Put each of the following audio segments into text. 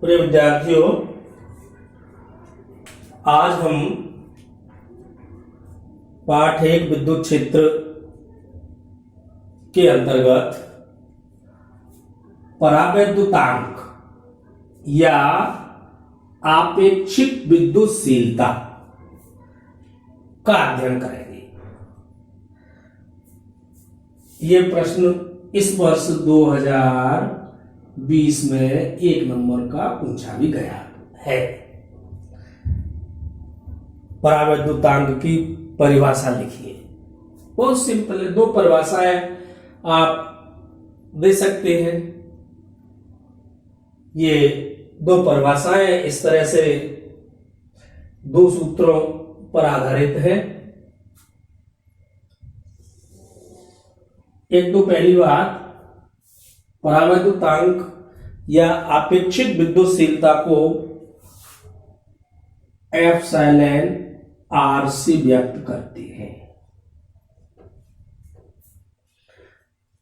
प्रिय विद्यार्थियों, आज हम पाठ 1 विद्युत क्षेत्र के अंतर्गत परावैद्युतांक या आपेक्षिक विद्युतशीलता का अध्ययन करेंगे। ये प्रश्न इस वर्ष 2020 में 1 नंबर का पूछा भी गया है। परावैद्युतांक की परिभाषा लिखिए। बहुत सिंपल है, 2 परिभाषाएं आप दे सकते हैं। ये 2 परिभाषाएं इस तरह से 2 सूत्रों पर आधारित है। एक तो पहली बात, परावैद्युतांक या आपेक्षिक विद्युतशीलता को एप्सिलॉन आर से व्यक्त करते हैं।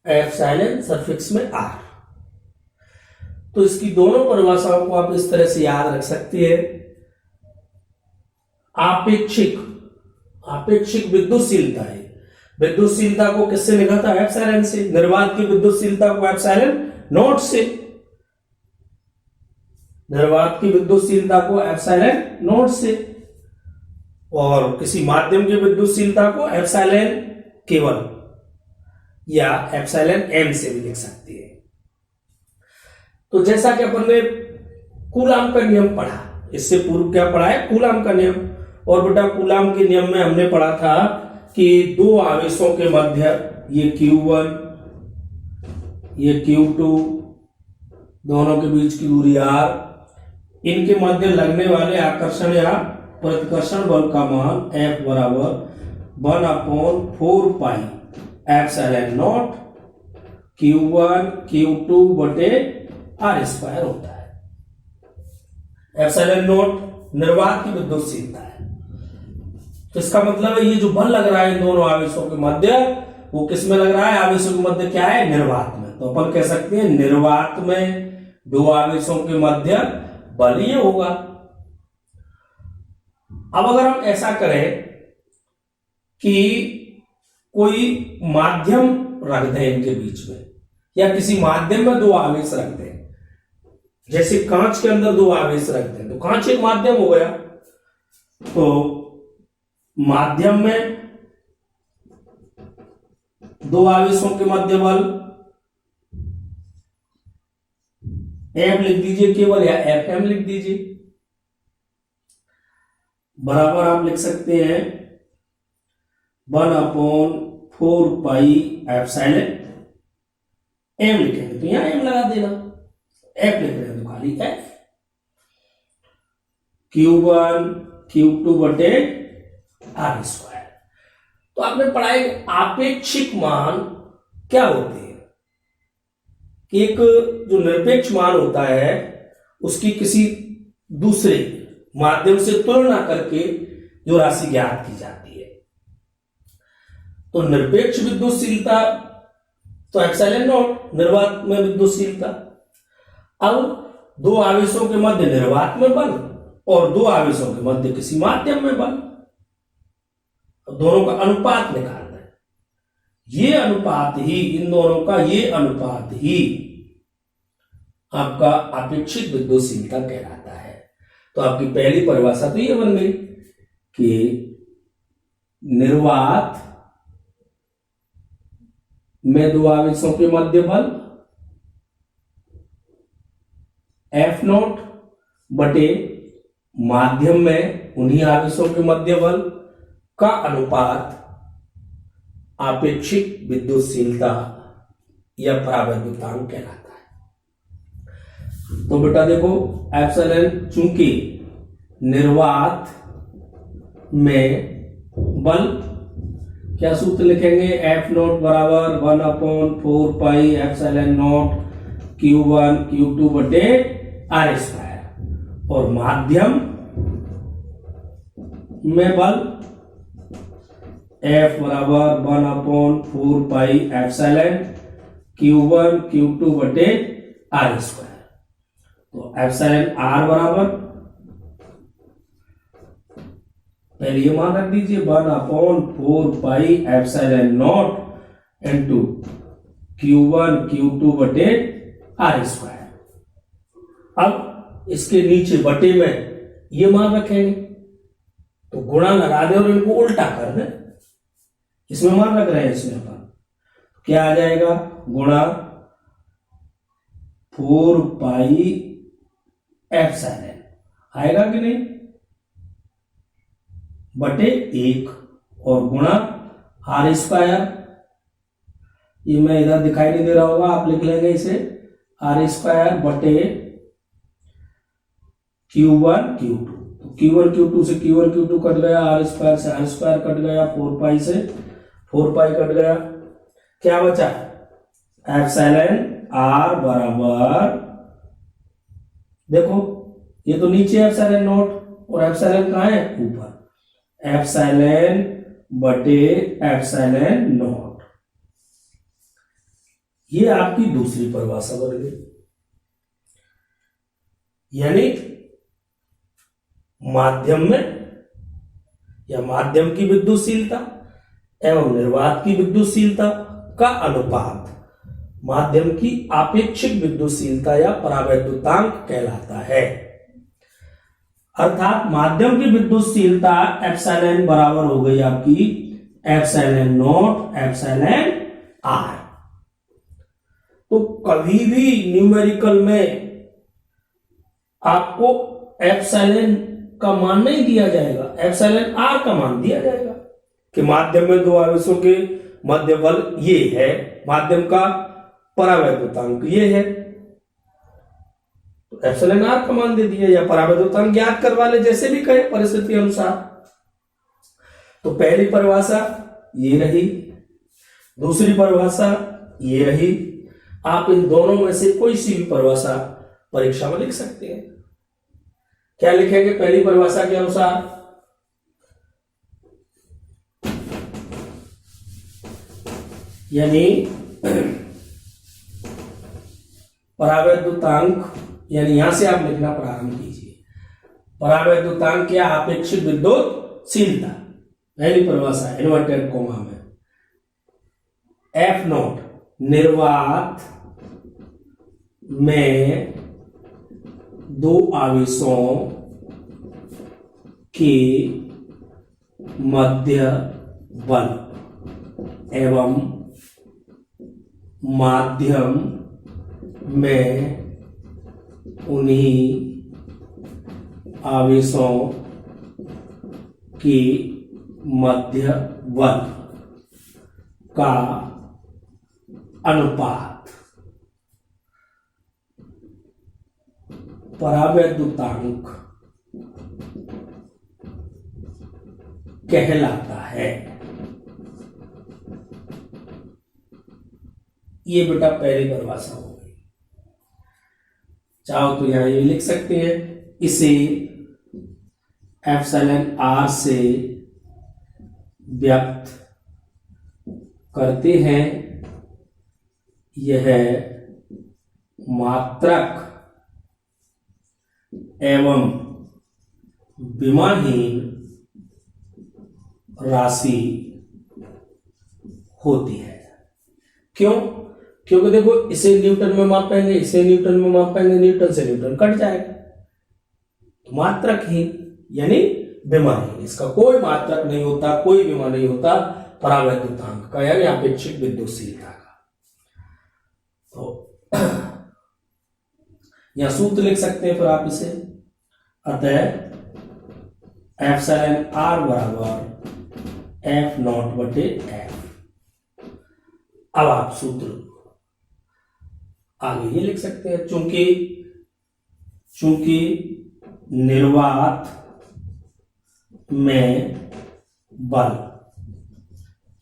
एप्सिलॉन सफिक्स में आर। तो इसकी दोनों परिभाषाओं को आप इस तरह से याद रख सकते हैं। आपेक्षिक विद्युतशीलता है। विद्युतशीलता को किससे लिखा था? एप्सिलॉन से। निर्वात की विद्युतशीलता को एप्सिलॉन नॉट से। निर्वात की विद्युतशीलता को एप्सिलॉन नॉट से, और किसी माध्यम की विद्युतशीलता को एप्सिलॉन केवल या एप्सिलॉन एम से भी लिख सकते हैं। तो जैसा कि अपन ने कूलाम का नियम पढ़ा, इससे पूर्व क्या पढ़ा है? कूलाम का नियम। और बेटा कूलाम के नियम में हमने पढ़ा था कि 2 आवेशों के मध्य, ये Q1 ये Q2, दोनों के बीच की दूरी R, इनके मध्य लगने वाले आकर्षण या प्रतिकर्षण बल का मान F बराबर 1/4 pi epsilon not Q1 Q2 बटे R स्क्वायर होता है। एप्सिलॉन नॉट निर्वात की विद्युतशीलता है। तो इसका मतलब है ये जो बल लग रहा है इन दोनों आवेशों के मध्य, वो किस में लग रहा है? आवेशों के मध्य क्या है? निर्वात में। तो अपन कह सकते हैं निर्वात में 2 आवेशों के मध्य बल ये होगा। अब अगर हम ऐसा करें कि कोई माध्यम रख दें इनके बीच में, या किसी माध्यम में 2 आवेश रख दें, जैसे कांच के अंदर 2 आवेश रख दें, तो कांच एक माध्यम हो गया। तो माध्यम में 2 आवेशों के मध्य बल F लिख दीजिए केवल, या Fm लिख दीजिए। बराबर आप लिख सकते हैं 1/4 पाई एप्सिलॉन m लिखेंगे तो यहां m लगा देना। F लिख रहे हैं तो खाली F। Q1 Q2 बटे R स्क्वायर। तो आपने पढ़ा है आपेक्षिक मान क्या होते हैं। कि एक जो निरपेक्ष मान होता है उसकी किसी दूसरे माध्यम से तुलना करके जो राशि ज्ञात की जाती है। तो निरपेक्ष विद्युतशीलता तो एप्सिलॉन नॉट, निर्वात में विद्युतशीलता। अब 2 आवेशों के मध्य निर्वात में बल और 2 आवेशों के मध्य किसी माध्यम में बल, दोनों का अनुपात निकालना है। ये अनुपात ही, इन दोनों का ये अनुपात ही आपका आपेक्षिक विद्युतशीलता कहलाता है। तो आपकी पहली परिभाषा तो ये बन गई कि निर्वात में 2 आवेशों के मध्य बल F0 बटे माध्यम में उन्हीं आवेशों के मध्य बल का अनुपात आपेक्षिक विद्युतशीलता या परावैद्युतांक कहलाता है। तो बेटा देखो, एप्सिलॉन चूंकि निर्वात में बल, क्या सूत्र लिखेंगे? F0 बराबर 1/4 pi epsilon not Q1 Q2 बटे R स्क्वायर, और माध्यम में बल F बराबर 1/4 पाई एप्सिलॉन Q1 Q2 बटे R स्क्वायर। तो एप्सिलॉन आर बराबर, पहले ये मान रख दीजिए 1/4 epsilon not into Q1 Q2 बटे आर स्क्वायर। अब इसके नीचे बटे में ये मान रखेंगे, तो गुणा लगा दे और इनको उल्टा कर दे, इसमें मान रख रहे हैं, इसमें अपन क्या आ जाएगा, गुणा 4 एप्सिलॉन आएगा कि नहीं, बटे 1 और गुणा आर स्क्वायर, ये मैं इधर दिखाई नहीं दे रहा होगा, आप लिख लेंगे इसे, आर स्क्वायर बटे Q1 Q2। तो Q1 Q2 से Q1 Q2 कट गया, आर स्क्वायर से आर स्क्वायर कट गया, 4 से 4 कट गया, क्या बचा, एप्सिलॉन आर बराबर, देखो ये तो नीचे एप्सिलॉन नॉट और एप्सिलॉन कहाँ है, ऊपर, एप्सिलॉन बटे एप्सिलॉन नॉट। ये आपकी दूसरी परिभाषा बन गई, यानी माध्यम में या माध्यम की विद्युतशीलता एवं निर्वात की विद्युतशीलता का अनुपात माध्यम की आपेक्षिक विद्युतशीलता या परावैद्युतांक कहलाता है। अर्थात माध्यम की विद्युतशीलता एप्सिलॉन बराबर हो गई आपकी एप्सिलॉन नॉट एप्सिलॉन आर। तो कभी भी न्यूमेरिकल में आपको एप्सिलॉन का मान नहीं दिया जाएगा, एप्सिलॉन आर का मान दिया जाएगा कि माध्यम में दो आवेशों के मध्य बल ये है, माध्यम का परावैद्युतांक ये है, तो एप्सिलॉन आर का मान दे दिया, या परावैद्युतांक ज्ञात करवा ले, जैसे भी कहे परिस्थिति अनुसार। तो पहली परिभाषा ये रही, दूसरी परिभाषा ये रही, आप इन दोनों में से कोई सी भी परिभाषा परीक्षा में लिख सकते हैं। क्या लिखेंगे पहली परिभाषा के अनुसार, यानी परावैद्युतांक, यानी यहां से आप लिखना प्रारंभ कीजिए, परावैद्युतांक या आपेक्षिक विद्युतशीलता, पहली परिभाषा इन्वर्टेड कोमा में, एफ नॉट निर्वात में दो आवेशों के मध्य बल एवं माध्यम में उन्हीं आवेशों के मध्य बल का अनुपात परावैद्युतांक कहलाता है। ये बेटा पहली परिभाषा हो गई। चाहो तो यहां ये लिख सकते हैं, इसे एप्सिलॉन आर से व्यक्त करते हैं। यह मात्रक एवं विमाहीन राशि होती है। क्यों? क्योंकि देखो इसे न्यूटन में मापेंगे, इसे न्यूटन में मापेंगे, न्यूटन से न्यूटन कट जाएगा, तो मात्रक ही यानी विमाहीन, इसका कोई मात्रक नहीं होता, कोई विमा नहीं होता परावैद्युतांक का, यानी आपेक्षिक विद्युतशीलता का। तो या सूत्र लिख सकते हैं फिर आप इसे, अतः एप्सिलॉन आर बराबर एफ नॉट बटे एफ। अब आप सूत्र आगे ये लिख सकते हैं, चूंकि निर्वात में बल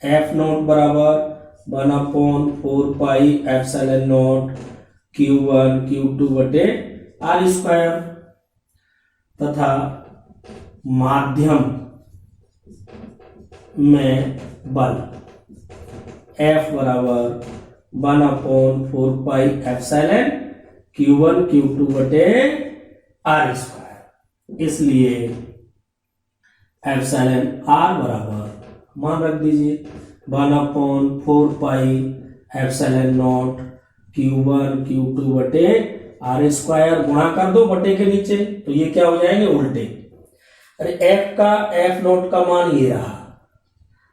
एफ नॉट बराबर 1/4 एप्सिलॉन नॉट Q1 Q2 बटे आर स्क्वायर, तथा माध्यम में बल F बराबर 1/4 एप्सिलॉन Q1 Q2 बटे आर स्क्वायर। इसलिए एप्सिलॉन आर बराबर मान रख दीजिए 1/4 pi epsilon not Q1 Q2 बटे आर स्क्वायर, गुणा कर दो बटे के नीचे तो ये क्या हो जाएंगे उल्टे। अरे एफ नॉट का मान ये रहा,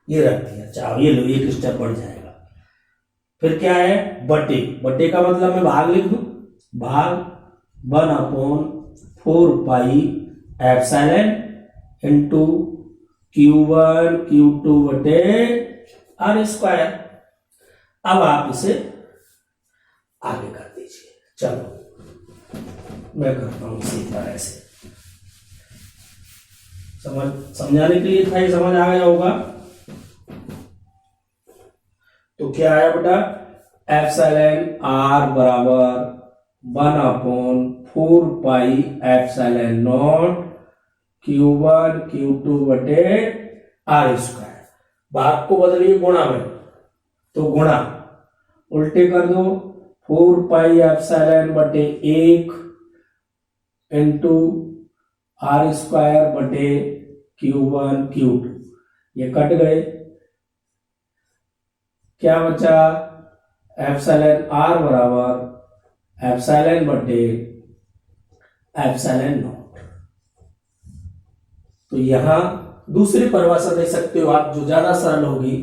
ये रख दिया, चाहो ये लो, एक स्टेप बढ़ जाएगा। फिर क्या है बटे, बटे का मतलब मैं भाग लिख दूं, भाग 1/4 pi epsilon into Q1 Q2 बटे आर स्क्वायर। अब आप इसे आगे कर दीजिए। चलो मैं करता हूं इसी तरह से, समझाने के लिए था, ये समझ आ गया होगा। तो क्या आया बेटा, एप्सिलॉन आर बराबर 1/4 pi epsilon not Q1 Q2 बटे आर स्क्वायर। भाग को बदलिए गुणा में, तो गुणा उल्टे कर दो, 4 पाई एप्सिलॉन बटे 1 इंटू आर स्क्वायर बटे Q1 Q2, ये कट गए, क्या बचा एप्सिलॉन आर बराबर एप्सिलॉन बटे एप्सिलॉन नॉट। तो यहां दूसरी परिभाषा दे सकते हो आप जो ज्यादा सरल होगी,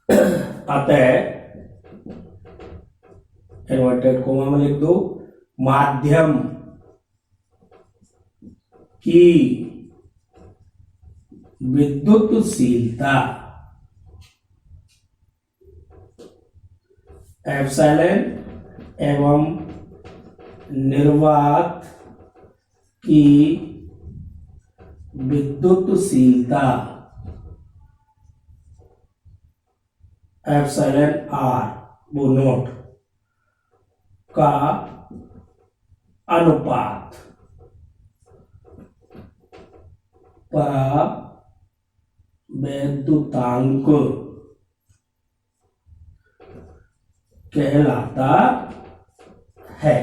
अतः इन्वर्टेड कोमा में लिख दो, माध्यम की विद्युतशीलता एप्सिलॉन एवं निर्वात की विद्युतशीलता एप्सिलॉन आर वो नोट का अनुपात परावैद्युतांक कहलाता है।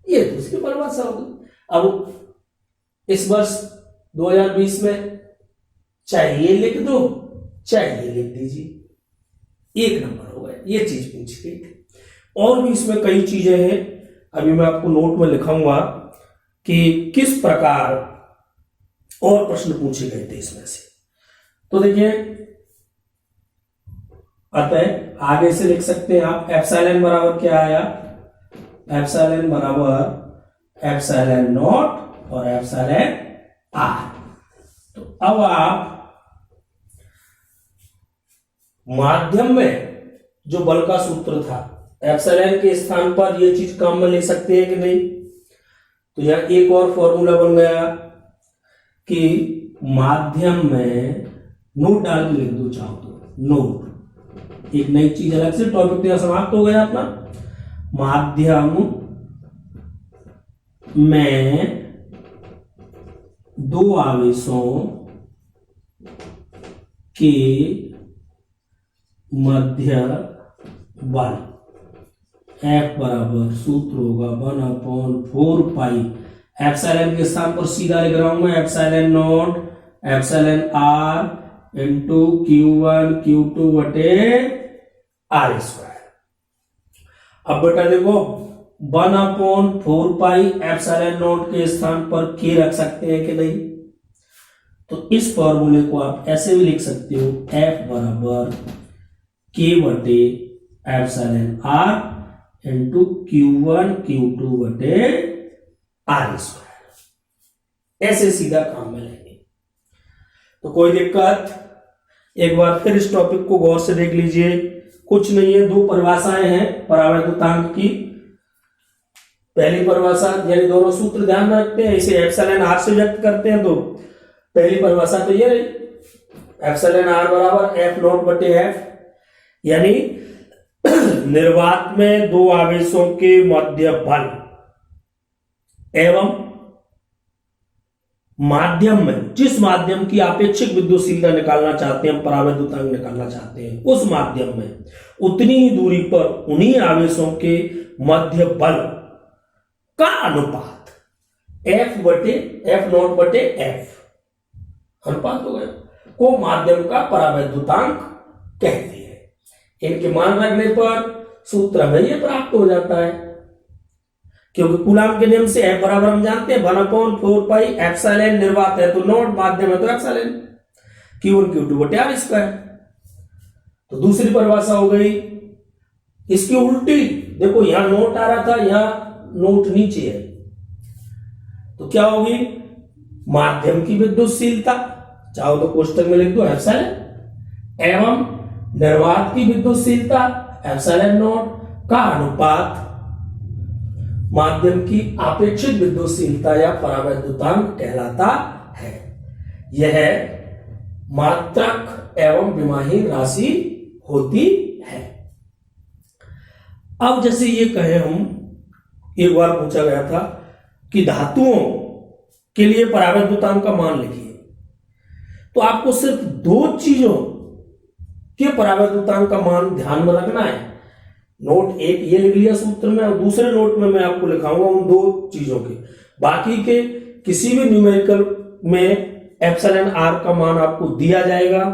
ये दूसरी परिभाषा होगी। अब इस वर्ष 2020 में चाहे ये लिख दो चाहे ये लिख दीजिए, एक नंबर हो गया। ये चीज पूछी गई थी, और भी इसमें कई चीजें हैं, अभी मैं आपको नोट में लिखाऊंगा कि किस प्रकार और प्रश्न पूछे गए थे इसमें से। तो देखिए, अतः आगे से लिख सकते हैं आप, एप्सिलॉन बराबर क्या आया, एप्सिलॉन बराबर एप्सिलॉन नॉट और एप्सिलॉन आर। तो अब आप माध्यम में जो बल का सूत्र था, एप्सिलॉन के स्थान पर ये चीज काम में ले सकते हैं कि नहीं। तो यहां एक और फॉर्मूला बन गया कि माध्यम में नोट डाल के लिख दो चाहो तो, नोट एक नई चीज अलग से, टॉपिक तो समाप्त हो गया अपना। माध्यम में दो आवेशों के मध्य बल F बराबर सूत्र होगा 1/4 पाई, एप्सिलॉन के स्थान पर सीधा लिख रहा हूं मैं, epsilon naught epsilon r into Q1 Q2 बटे आर स्क्वायर। अब बेटा देखो 1/4 पाई एप्सिलॉन नॉट के स्थान पर K रख सकते हैं कि नहीं। तो इस फॉर्मूले को आप ऐसे भी लिख सकते हो, F बराबर K बटे epsilon r into Q1 Q2 बटे आर स्क्वायर। ऐसे सीधा काम में लेंगे तो कोई दिक्कत। एक बार फिर इस टॉपिक को गौर से देख लीजिए, कुछ नहीं है, दो परिभाषाएं हैं परावैद्युतांक की। पहली परिभाषा, यानी दोनों सूत्र ध्यान में रखते हैं, इसे एप्सिलॉन आर से व्यक्त करते हैं। तो पहली परिभाषा तो ये रही, एप्सिलॉन आर बराबर एफ नॉट बटे एफ, यानी निर्वात में दो आवेशों के मध्य बल एवं माध्यम में, जिस माध्यम की आपेक्षिक विद्युतशीलता निकालना चाहते हैं, परावैद्युतांक निकालना चाहते हैं, उस माध्यम में उतनी ही दूरी पर उन्हीं आवेशों के मध्य बल का अनुपात F/F अनुपात हो गया, को माध्यम का परावैद्युतांक कहते हैं। इनके मान रखने पर सूत्र में ये प्राप्त हो जाता है, क्योंकि कूलाम के नियम से F बराबर हम जानते हैं 1/4 पाई एप्सिलॉन, निर्वात है तो नॉट, माध्यम है तो एप्सिलॉन, Q1 Q2/R²। तो दूसरी परिभाषा हो गई इसकी उल्टी, देखो यहां नोट आ रहा था, यहां नोट नीचे है, तो क्या होगी, माध्यम की विद्युतशीलता चाहो तो कोष्टक में लिख दो एप्सिलॉन, एवं निर्वात की विद्युतशीलता एप्सिलॉन नॉट का अनुपात माध्यम की आपेक्षिक विद्युतशीलता या परावैद्युतांक कहलाता है। यह मात्रक एवं विमाहीन राशि होती है। अब जैसे ये कहे हम, एक बार पूछा गया था कि धातुओं के लिए परावैद्युतांक का मान लिखिए, तो आपको सिर्फ दो चीजों के परावैद्युतांक का मान ध्यान में रखना है। नोट एक ये लिख लिया सूत्र में, और दूसरे नोट में मैं आपको लिखाऊंगा उन दो चीजों के, बाकी के किसी भी न्यूमेरिकल में एप्सिलॉन आर का मान आपको दिया जाएगा,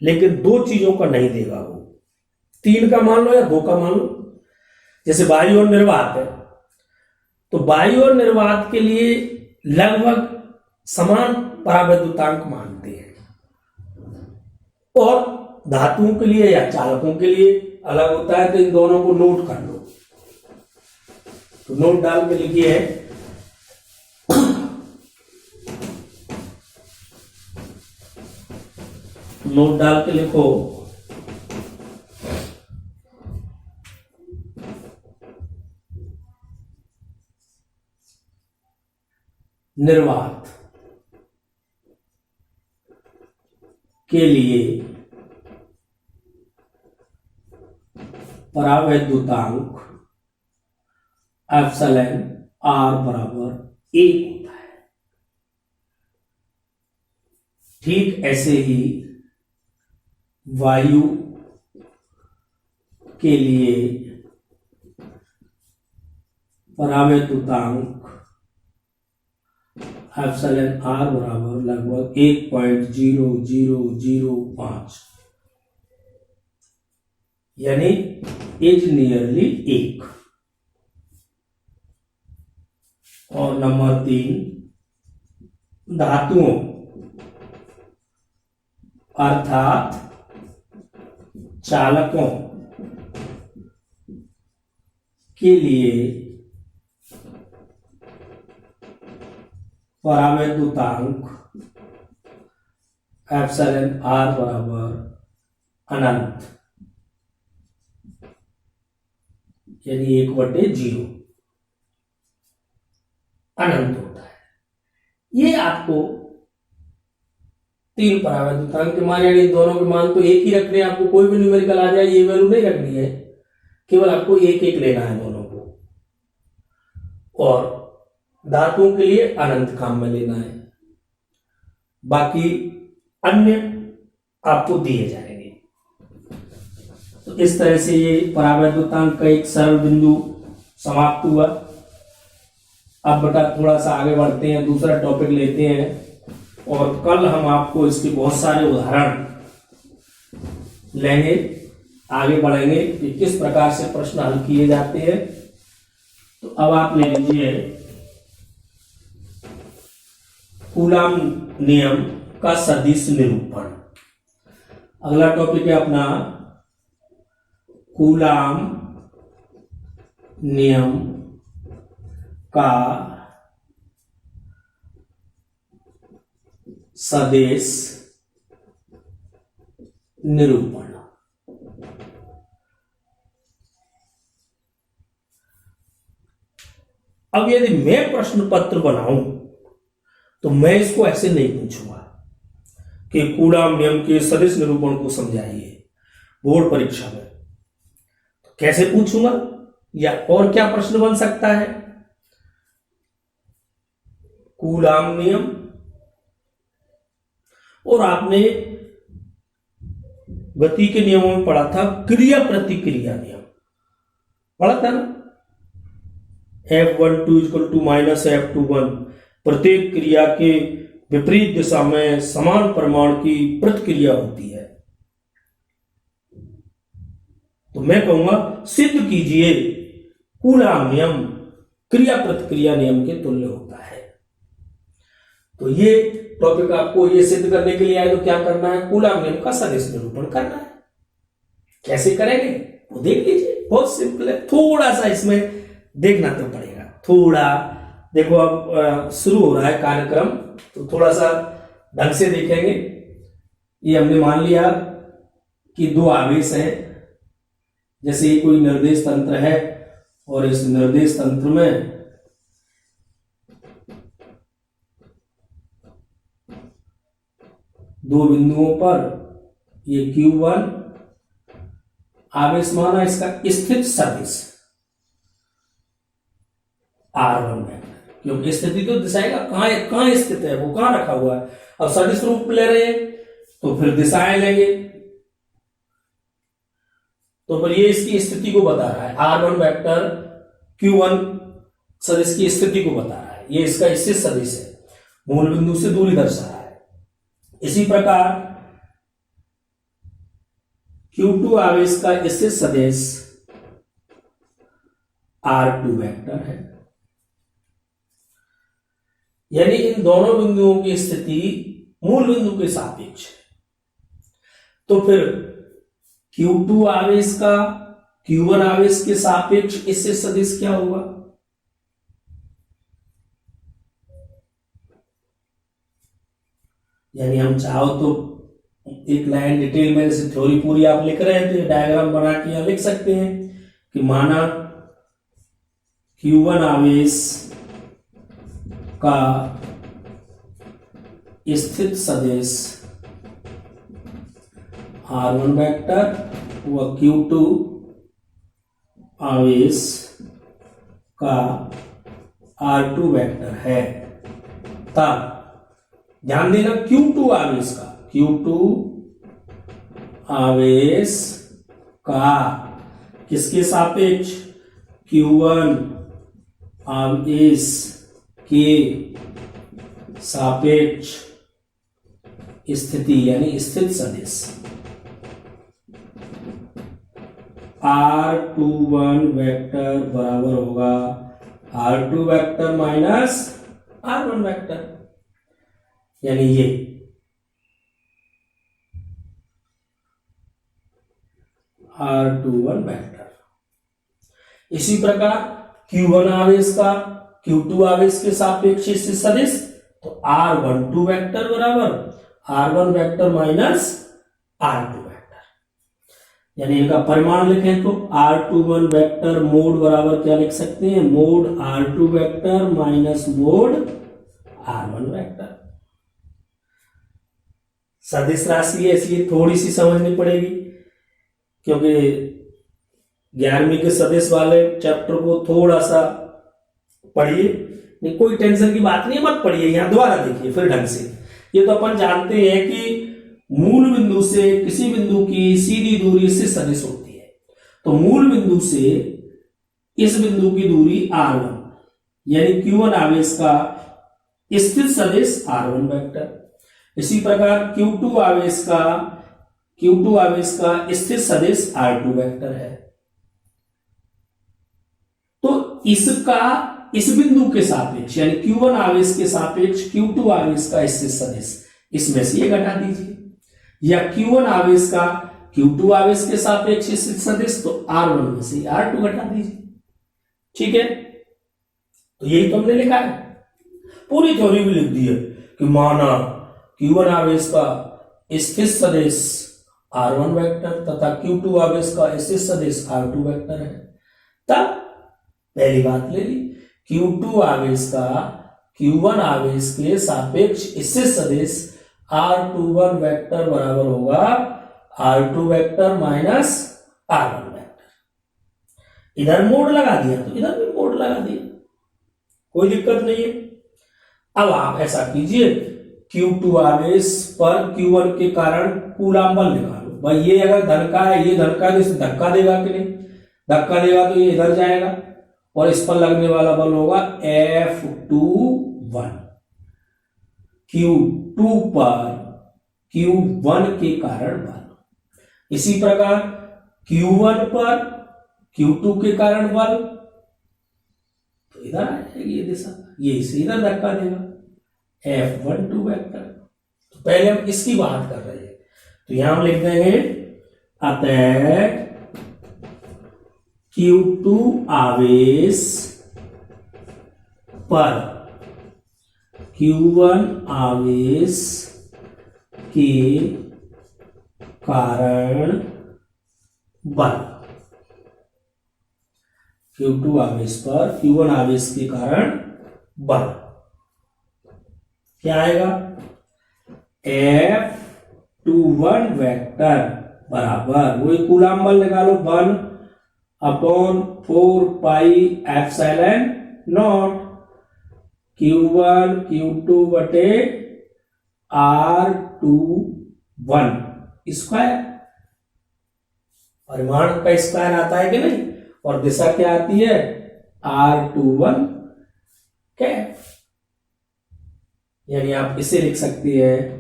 लेकिन दो चीजों का नहीं देगा वो, 3 का मान लो या 2 का मान लो। जैसे वायु और निर्वात है, तो वायु और निर्वात के लिए लगभग समान परावैद्युतांक मानते हैं, और धातुओं के लिए या चालकों के लिए अलग होता है, तो इन दोनों को नोट कर लो। तो नोट डाल के लिखिए नोट डाल के लिखो निर्वात के लिए परावैद्युतांक एप्सिलॉन आर बराबर 1 होता है। ठीक ऐसे ही वायु के लिए परावैद्युतांक एप्सिलॉन आर बराबर लगभग 1.0005, यानी इज नियरली 1। और नंबर 3, धातुओं अर्थात चालकों के लिए परावैद्युतांक एप्सिलॉन आर बराबर अनंत, यानी 1/0 अनंत होता है। ये आपको 3 परावैद्युतांक के मान, यानी दोनों के मान तो एक ही रखने हैं, आपको कोई भी न्यूमेरिकल आ जाए ये वैल्यू नहीं रखनी है, केवल आपको एक एक लेना है दोनों को, और धातुओं के लिए अनंत काम में लेना है, बाकी अन्य आपको दिए जाएंगे। तो इस तरह से ये परावैद्युतांक का एक सरल बिंदु समाप्त हुआ। अब बेटा थोड़ा सा आगे बढ़ते हैं, दूसरा टॉपिक लेते हैं, और कल हम आपको इसके बहुत सारे उदाहरण लेंगे, आगे बढ़ेंगे कि किस प्रकार से प्रश्न हल किए जाते हैं। तो अब आप ले लीजिए कूलाम नियम का सदिश निरूपण। अगला टॉपिक है अपना कूलाम नियम का सदिश निरूपण। अब यदि मैं प्रश्न पत्र बनाऊं तो मैं इसको ऐसे नहीं पूछूंगा कि कूलाम नियम के सदिश निरूपण को समझाइए बोर्ड परीक्षा में। तो कैसे पूछूंगा, या और क्या प्रश्न बन सकता है, कूलाम नियम और आपने गति के नियमों में पढ़ा था क्रिया प्रतिक्रिया नियम, पढ़ा था ना, F12 equal to minus F21, प्रत्येक क्रिया के विपरीत दिशा में समान परिमाण की प्रतिक्रिया होती है। तो मैं कहूंगा सिद्ध कीजिए कूलॉम नियम क्रिया प्रतिक्रिया नियम के तुल्य होता है। तो ये टॉपिक आपको ये सिद्ध करने के लिए आए तो क्या करना है, कूलॉम नियम का सदिश निरूपण करना है। कैसे करेंगे वो देख लीजिए, बहुत सिंपल है। थोड़ा सा इसमें देखना तो पड़ेगा, थोड़ा देखो अब शुरू हो रहा है कार्यक्रम, तो थोड़ा सा ढंग से देखेंगे। ये हमने मान लिया कि दो आवेश हैं, जैसे ये कोई निर्देश तंत्र है और इस निर्देश तंत्र में दो बिंदुओं पर ये Q1 आवेश माना, इसका स्थित सदिश R1 वेक्टर, क्योंकि स्थिति तो दिखाएगा कहां स्थित है, वो कहां रखा हुआ है। अब सदिश रूप ले रहे हैं तो फिर दिशाएं लेंगे, तो फिर ये इसकी स्थिति को बता रहा है। R1 वेक्टर Q1 सदिश की स्थिति को बता रहा है, ये इसका स्थित सदिश है, मूल बिंदु से दूरी दर्शा रहा है। इसी प्रकार Q2 आवेश का स्थित सदिश R2 वेक्टर है, यानी इन दोनों बिंदुओं की स्थिति मूल बिंदु के सापेक्ष है। तो फिर Q2 आवेश का Q1 आवेश के सापेक्ष स्थित सदिश क्या होगा, यानी हम चाहो तो एक लाइन डिटेल में, जैसे थ्योरी पूरी आप लिख रहे हैं तो डायग्राम बना के यहां लिख सकते हैं कि माना Q1 आवेश का स्थित सदिश R1 वेक्टर व Q2 आवेश का R2 वेक्टर है। तब ध्यान देना Q2 आवेश का, Q2 आवेश का किसके सापेक्ष, Q1 आवेश के सापेक्ष स्थिति यानी स्थित सदिश R21 वेक्टर बराबर होगा R2 vector minus R1 vector, यानी ये R21 वेक्टर। इसी प्रकार Q1 आवेश का Q2 आवेश के सापेक्ष स्थित सदिश, तो R12 वेक्टर बराबर R1 vector minus R2 vector, यानी इनका परिमाण लिखें तो R21 वेक्टर मोड बराबर क्या लिख सकते हैं, mode R2 vector minus mode R1 vector. सदिश राशि है इसलिए थोड़ी सी समझनी पड़ेगी, क्योंकि 11वीं के सदिश वाले चैप्टर को थोड़ा सा पढ़िए, नहीं कोई टेंशन की बात नहीं है, मत पढ़िए, यहां दोबारा देखिए फिर ढंग से। ये तो अपन जानते हैं कि मूल बिंदु से किसी बिंदु की सीधी दूरी से सदिश होती है, तो मूल बिंदु से इस बिंदु की दूरी R1 यानी Q1 आवेश का स्थित सदिश R1 वेक्टर। इसी प्रकार Q2 आवेश का स्थित सदिश R2 वेक्टर है। तो इसका इस बिंदु के सापेक्ष यानी Q1 आवेश के सापेक्ष Q2 आवेश का स्थित सदिश, इसमें से ये घटा दीजिए, या Q1 आवेश का Q2 आवेश के सापेक्ष स्थित सदिश, तो R1 में से R2 घटा दीजिए। ठीक है, तो यही तो हमने लिखा है, पूरी थ्योरी भी लिख दी है कि माना Q1 आवेश का स्थित सदिश R1 वेक्टर तथा Q2 आवेश का स्थित सदिश R2 वेक्टर है। तब पहली बात ले ली, Q2 आवेश का Q1 आवेश के सापेक्ष स्थित सदिश R21 वेक्टर बराबर होगा R2 vector minus R1 vector. इधर मोड लगा दिया तो इधर भी मोड लगा दिया, कोई दिक्कत नहीं है। अब आप ऐसा कीजिए, Q2 आवेश पर Q1 के कारण कूलाम बल निकालो। भाई ये अगर धन का है, ये धन का है, तो इसे धक्का देगा कि नहीं? धक्का देगा तो ये इधर जाएगा और इस पर लगने वाला बल होगा F21। Q2 पर Q1 के कारण बल। इसी प्रकार Q1 पर Q2 के कारण बल, तो इधर आ जाएगी ये दिशा, ये इसे इधर धक्का देगा, F12 वेक्टर। तो पहले हम इसकी बात कर रहे हैं, तो यहां हम लिख देंगे अतः Q2 आवेश पर Q1 आवेश के कारण बल। Q2 आवेश पर Q1 आवेश के कारण बल क्या आएगा? F21 वेक्टर बराबर, वही कूलाम बल निकालो, 1/4 pi epsilon not Q1 Q2 बटे R21 स्क्वायर। परिमाण का स्क्वायर आता है कि नहीं? और दिशा क्या आती है? R21 cap. यानी आप इसे लिख सकते हैं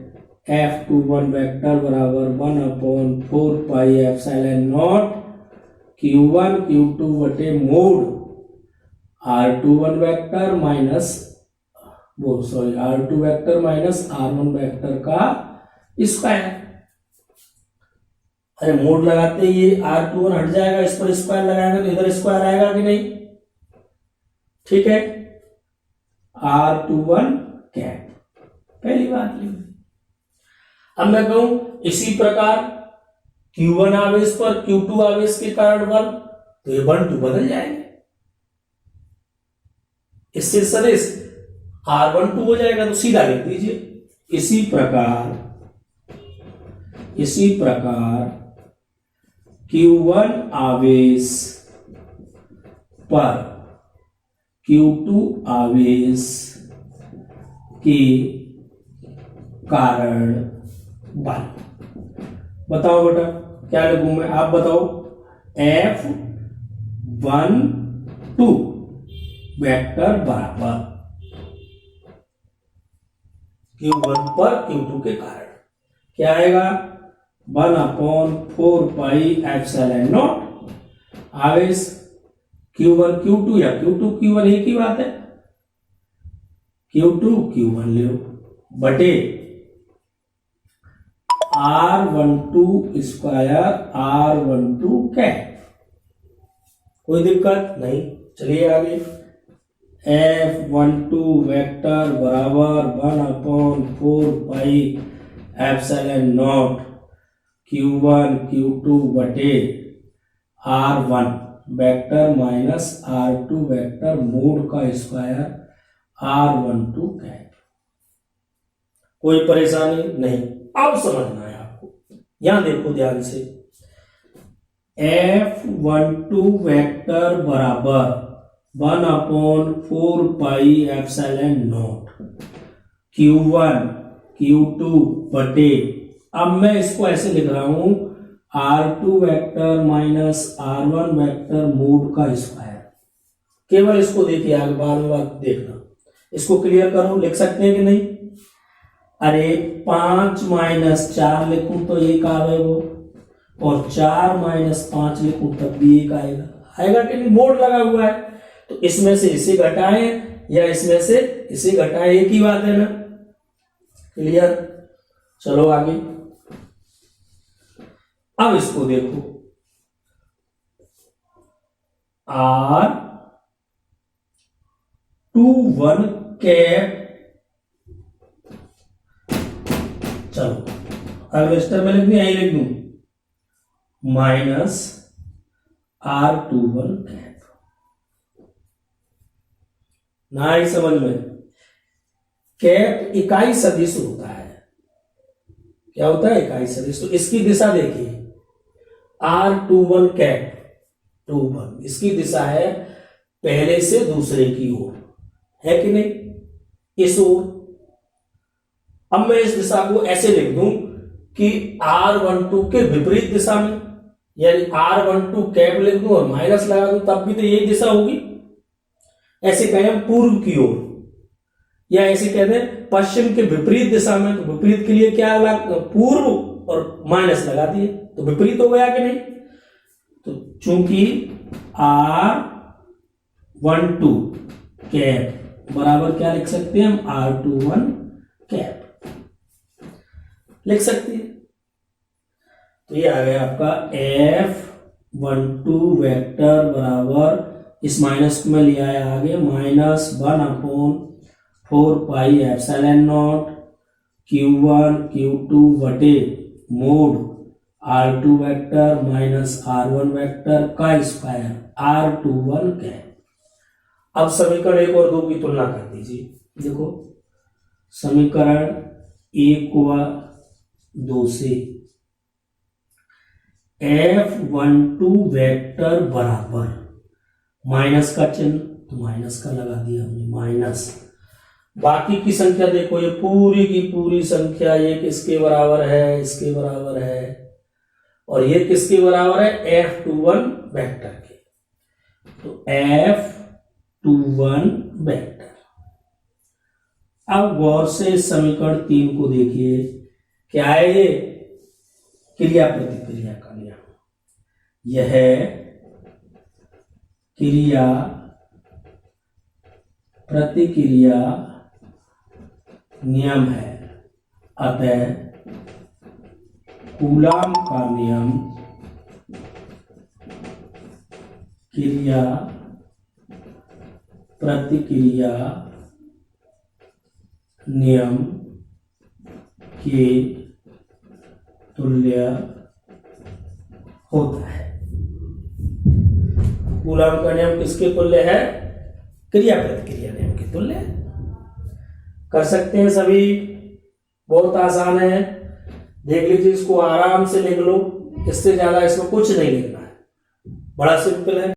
F21 वेक्टर बराबर 1/4 pi epsilon not Q1 Q2 बटे mode R21 vector minus R2 vector minus R1 vector का स्क्वायर। अरे मोड लगाते ही ये R21 हट जाएगा, इस पर स्क्वायर लगाएंगे तो इधर स्क्वायर आएगा कि नहीं? ठीक है, R21 कैप पहली बात लिख। अब मैं कहूं इसी प्रकार Q1 आवेश पर Q2 आवेश के कारण बल, तो ये 1 2 बदल जाएंगे, इससे सदिश R12 हो जाएगा, तो सीधा लिख दीजिए इसी प्रकार Q1 आवेश पर Q2 आवेश के कारण बल। बताओ बेटा क्या लिखूं मैं, आप बताओ। F12 वेक्टर बराबर Q1 पर Q2 के कारण क्या आएगा? 1/4 पाई एप्सिलॉन नॉट आवेश Q1 Q2 या Q2 Q1 एक ही बात है, Q2 Q1 ले लो बटे R12 स्क्वायर R12 कैप। कोई दिक्कत नहीं, चलिए आगे। F12 वेक्टर बराबर 1/4 pi epsilon not Q1 Q2 बटे R1 vector minus R2 vector mode का स्क्वायर R12 कैप। कोई परेशानी नहीं, अब समझना है आपको। यहां देखो ध्यान से, F12 वेक्टर बराबर 1/4 pi epsilon not Q1 Q2 बटे, अब मैं इसको ऐसे लिख रहा हूं R2 vector minus R1 vector mode का स्क्वायर। केवल इसको देखिए, आगे बाद में बात देखना, इसको क्लियर करो, लिख सकते हैं कि नहीं? अरे 5 - 4 लिखूं तो 1 आएगा, और 4 - 5 लिखूं तब भी 1 आएगा कि नहीं? मोड लगा हुआ है, तो इसमें से इसे घटाएं या इसमें से इसे घटाएं, एक ही बात है ना। क्लियर? चलो आगे। अब इसको देखो, R21 कैप, चलो अगले स्टेप में लिख दूं, यही लिख दूं, माइनस R21 कैप। ना ही समझ में, कैप इकाई सदिश होता है। क्या होता है? इकाई सदिश। तो इसकी दिशा देखिए, R21 कैप 21, इसकी दिशा है पहले से दूसरे की ओर, है कि नहीं? इस ओर। अब मैं इस दिशा को ऐसे लिख दूं कि R12 के विपरीत दिशा में, यानी R12 कैप लिख दूं और माइनस लगा दूं, तब भी तो यही दिशा होगी। ऐसे कहें हम पूर्व की ओर, या ऐसे कहते हैं पश्चिम के विपरीत दिशा में, तो विपरीत के लिए क्या लगा, पूर्व और माइनस लगा दिए, तो विपरीत हो गया कि नहीं। तो चूंकि R12 कैप बराबर क्या लिख सकते हैं हम, R21 कैप लिख सकते हैं। तो ये आ गया आपका F12 वेक्टर बराबर, इस माइनस को मैं लिया है आगे, -1/4 pi epsilon not Q1 Q2 बटे mode R2 vector minus R1 vector का स्क्वायर R21 कैप। अब समीकरण 1 और 2 की तुलना कर दीजिए। देखो समीकरण 1 व 2 से F12 वेक्टर बराबर, माइनस का चिन्ह तो माइनस का लगा दिया हमने, माइनस, बाकी की संख्या देखो, ये पूरी की पूरी संख्या ये किसके बराबर है, इसके बराबर है, और ये किसके बराबर है, F21 वेक्टर के। तो F21 वेक्टर। अब गौर से समीकरण 3 को देखिए, क्या है ये, क्रिया प्रतिक्रिया का नियम। यह क्रिया प्रतिक्रिया नियम है, अतः कूलॉम का नियम क्रिया प्रतिक्रिया नियम के तुल्य होता है। कूलॉम का नियम किसके तुल्य है, क्रिया प्रतिक्रिया नियम के तुल्य। कर सकते हैं सभी, बहुत आसान है, देख लीजिए, इसको आराम से लिख लो, इससे ज्यादा इसमें कुछ नहीं लिखना है, बड़ा सिंपल है।